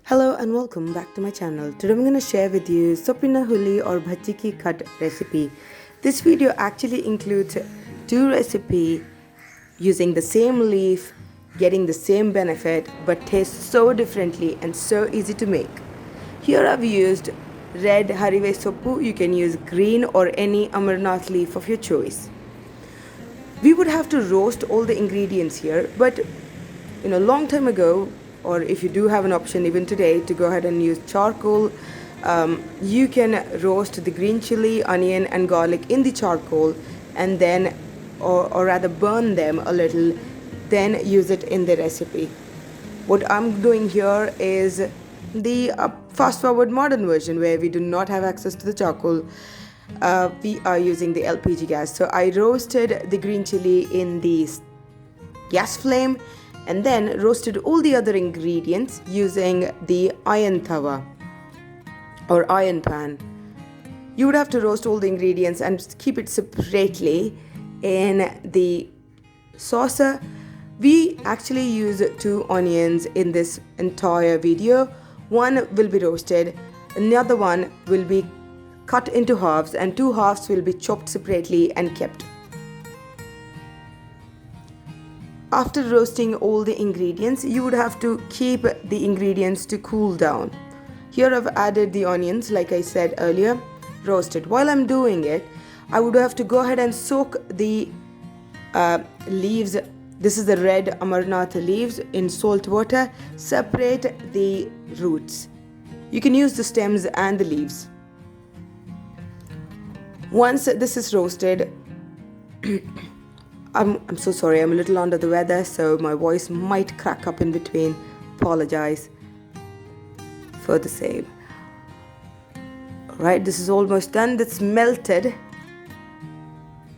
Hello and welcome back to my channel. Today I'm going to share with you Sopina Huli or Bhaji ki Khat recipe. This video actually includes two recipes using the same leaf, getting the same benefit but taste so differently and so easy to make. Here I've used red harive soppu. You can use green or any Amarnath leaf of your choice. We would have to roast all the ingredients here, but long time ago, or if you do have an option even today to go ahead and use charcoal, you can roast the green chili, onion and garlic in the charcoal and then or rather burn them a little, then use it in the recipe. What I'm doing here is the fast forward modern version where we do not have access to the charcoal. We are using the LPG gas. So I roasted the green chili in the gas flame and then roasted all the other ingredients using the iron tawa or iron pan. You would have to roast all the ingredients and keep it separately in the saucer. We actually use 2 onions in this entire video. One will be roasted, another one will be cut into halves, and 2 halves will be chopped separately and kept. After roasting all the ingredients, you would have to keep the ingredients to cool down. Here I've added the onions, like I said earlier, roasted. While I'm doing it, I would have to go ahead and soak the leaves. This is the red Amarnath leaves in salt water. Separate the roots. You can use the stems and the leaves. Once this is roasted, I'm so sorry, I'm a little under the weather, so my voice might crack up in between. Apologize for the same. Alright, this is almost done. That's melted.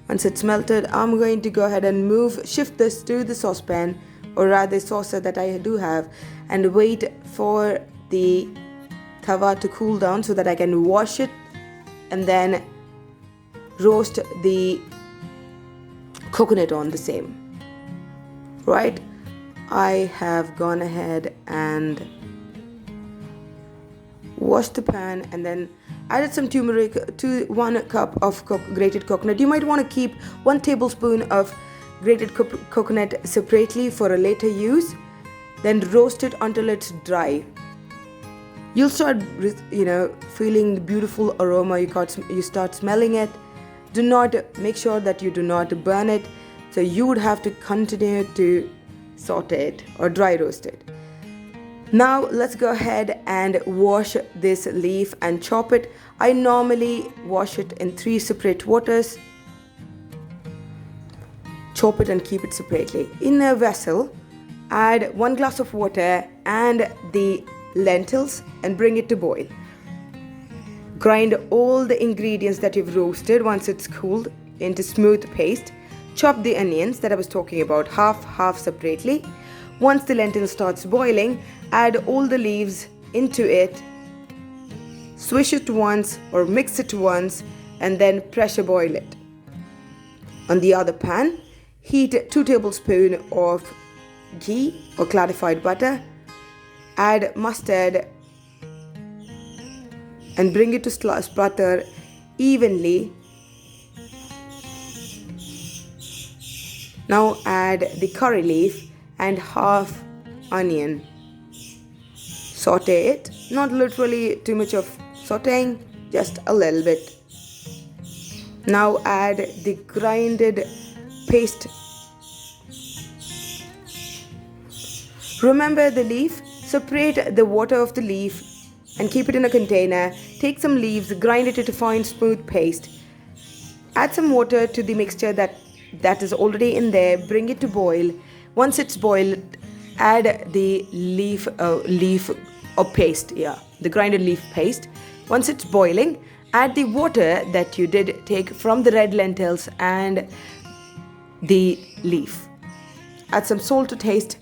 Once it's melted, I'm going to go ahead and shift this to the saucepan, or rather saucer that I do have, and wait for the tawa to cool down so that I can wash it and then roast the coconut on the same. Right, I have gone ahead and washed the pan and then added some turmeric to 1 cup of grated coconut. You might want to keep 1 tablespoon of grated coconut separately for a later use. Then roast it until it's dry. You'll start feeling the beautiful aroma. You start smelling it. Make sure that you do not burn it. So you would have to continue to saute it or dry roast it. Now let's go ahead and wash this leaf and chop it. I normally wash it in 3 separate waters. Chop it and keep it separately. In a vessel, add 1 glass of water and the lentils and bring it to boil. Grind all the ingredients that you've roasted once it's cooled into smooth paste. Chop the onions that I was talking about, half separately. Once the lentil starts boiling, add all the leaves into it. Swish it once or mix it once and then pressure boil it. On the other pan, heat 2 tablespoons of ghee or clarified butter. Add mustard and bring it to sputter evenly. Now add the curry leaf and half onion. Saute it, not literally too much of sauteing, just a little bit. Now add the grinded paste. Remember the leaf, separate the water of the leaf and keep it in a container. Take some leaves, grind it into fine smooth paste. Add some water to the mixture that is already in there. Bring it to boil. Once it's boiled, add the leaf or paste, the grinded leaf paste. Once it's boiling, add the water that you did take from the red lentils and the leaf. Add some salt to taste.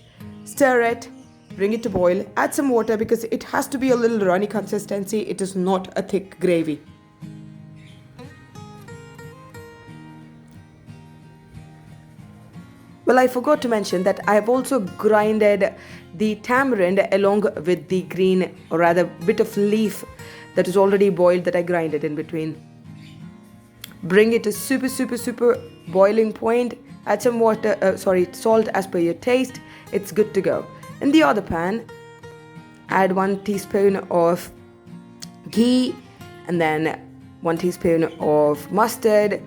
Stir it. Bring it to boil. Add some water because it has to be a little runny consistency. It is not a thick gravy. Well, I forgot to mention that I have also grinded the tamarind along with the green, or rather bit of leaf that is already boiled, that I grinded in between. Bring it to super boiling point. Add some salt as per your taste. It's good to go. In the other pan, add 1 teaspoon of ghee, and then 1 teaspoon of mustard,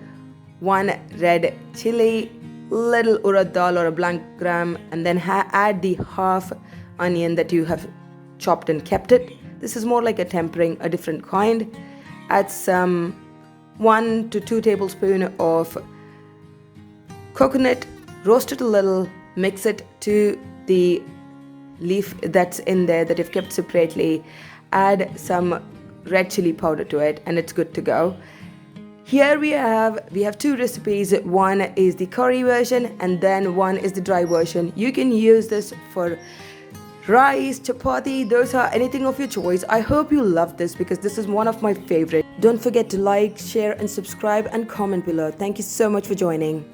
1 red chili, little urad dal or a blank gram, and then add the half onion that you have chopped and kept it. This is more like a tempering, a different kind. Add some 1 to 2 tablespoons of coconut, roast it a little, mix it to the leaf that's in there that you've kept separately. Add some red chili powder to it, and it's good to go. Here we have 2 recipes. One is the curry version, and then one is the dry version. You can use this for rice, chapati, dosa, anything of your choice. I hope you love this because this is one of my favorite. Don't forget to like, share and subscribe and comment below. Thank you so much for joining.